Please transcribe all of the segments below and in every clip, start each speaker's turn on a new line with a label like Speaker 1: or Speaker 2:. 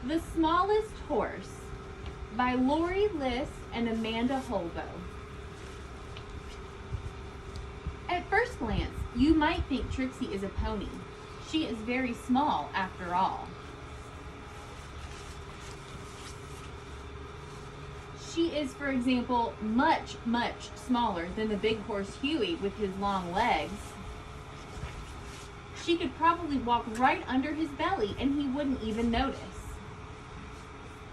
Speaker 1: The Smallest Horse by Lori List and Amanda Holbo. At first glance, you might think Trixie is a pony. She is very small after all. She is, for example, much, much smaller than the big horse Huey with his long legs. She could probably walk right under his belly and he wouldn't even notice.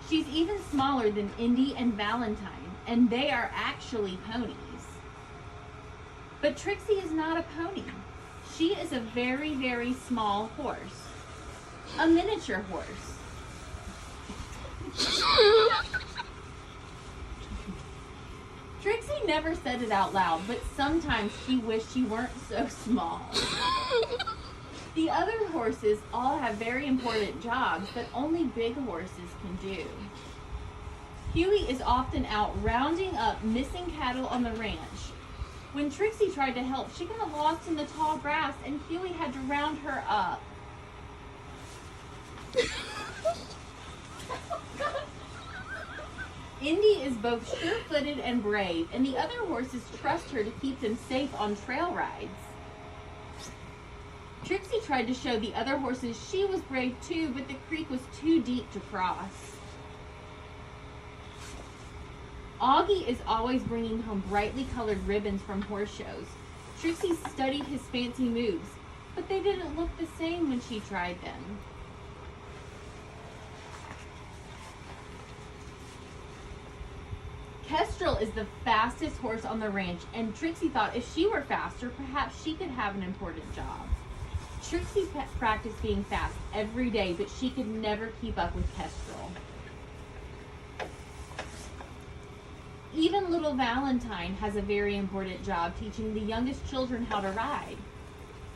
Speaker 1: She's even smaller than Indy and Valentine, and they are actually ponies. But Trixie is not a pony. She is a very, very small horse. A miniature horse. Trixie never said it out loud, but sometimes she wished she weren't so small. The other horses all have very important jobs that only big horses can do. Huey is often out rounding up missing cattle on the ranch. When Trixie tried to help, she got lost in the tall grass and Huey had to round her up. Indy is both sure-footed and brave, and the other horses trust her to keep them safe on trail rides. Trixie tried to show the other horses she was brave too, but the creek was too deep to cross. Augie is always bringing home brightly colored ribbons from horse shows. Trixie studied his fancy moves, but they didn't look the same when she tried them. Kestrel is the fastest horse on the ranch, and Trixie thought if she were faster, perhaps she could have an important job. Trixie practiced being fast every day, but she could never keep up with Kestrel. Even little Valentine has a very important job teaching the youngest children how to ride.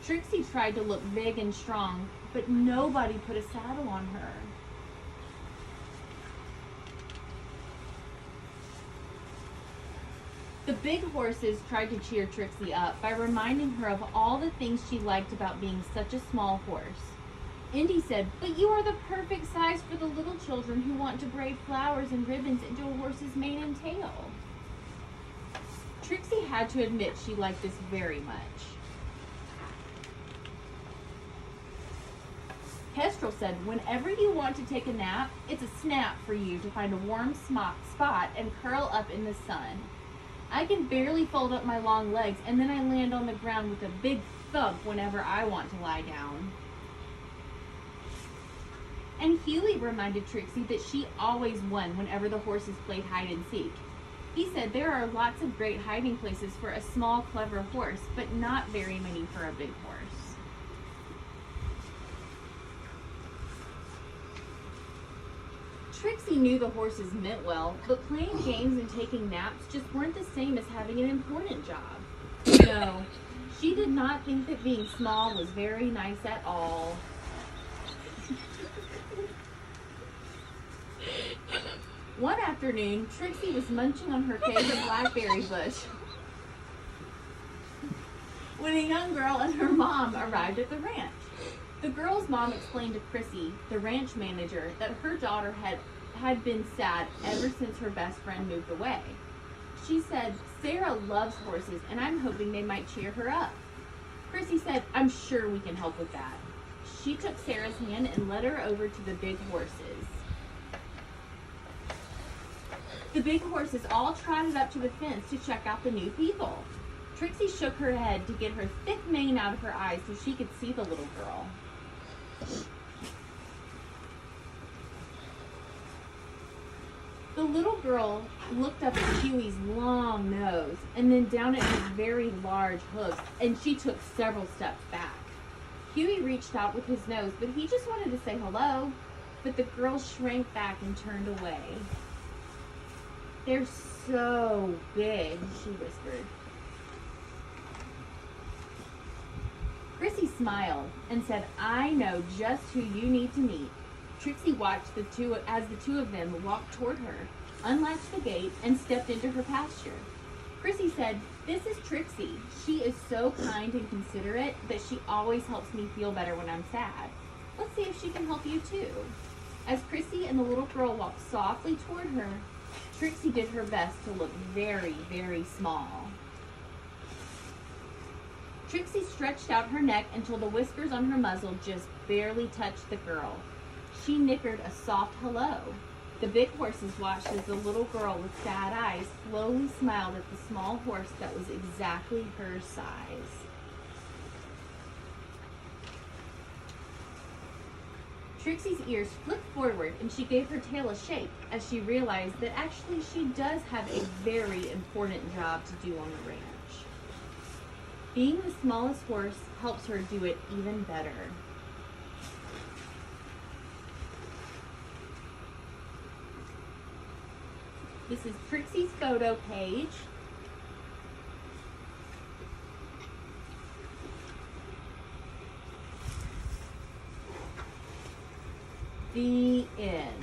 Speaker 1: Trixie tried to look big and strong, but nobody put a saddle on her. The big horses tried to cheer Trixie up by reminding her of all the things she liked about being such a small horse. Indy said, "But you are the perfect size for the little children who want to braid flowers and ribbons into a horse's mane and tail." Trixie had to admit she liked this very much. Kestrel said, "Whenever you want to take a nap, it's a snap for you to find a warm spot and curl up in the sun. I can barely fold up my long legs, and then I land on the ground with a big thump whenever I want to lie down." And Huey reminded Trixie that she always won whenever the horses played hide and seek. He said there are lots of great hiding places for a small, clever horse, but not very many for a big horse. Trixie knew the horses meant well, but playing games and taking naps just weren't the same as having an important job. No, she did not think that being small was very nice at all. One afternoon, Trixie was munching on her favorite blackberry bush when a young girl and her mom arrived at the ranch. The girl's mom explained to Chrissy, the ranch manager, that her daughter had been sad ever since her best friend moved away. She said, "Sarah loves horses, and I'm hoping they might cheer her up." Chrissy said, "I'm sure we can help with that." She took Sarah's hand and led her over to the big horses. The big horses all trotted up to the fence to check out the new people. Trixie shook her head to get her thick mane out of her eyes so she could see the little girl. The little girl looked up at Huey's long nose and then down at his very large hooves, and she took several steps back. Huey reached out with his nose, but he just wanted to say hello. But the girl shrank back and turned away. "They're so big," she whispered. Chrissy smiled and said, "I know just who you need to meet." Trixie watched as the two of them walked toward her, unlatched the gate, and stepped into her pasture. Chrissy said, "This is Trixie. She is so kind and considerate that she always helps me feel better when I'm sad. Let's see if she can help you too." As Chrissy and the little girl walked softly toward her, Trixie did her best to look very, very small. Trixie stretched out her neck until the whiskers on her muzzle just barely touched the girl. She nickered a soft hello. The big horses watched as the little girl with sad eyes slowly smiled at the small horse that was exactly her size. Trixie's ears flipped forward and she gave her tail a shake as she realized that actually she does have a very important job to do on the ranch. Being the smallest horse helps her do it even better. This is Trixie's photo page. The end.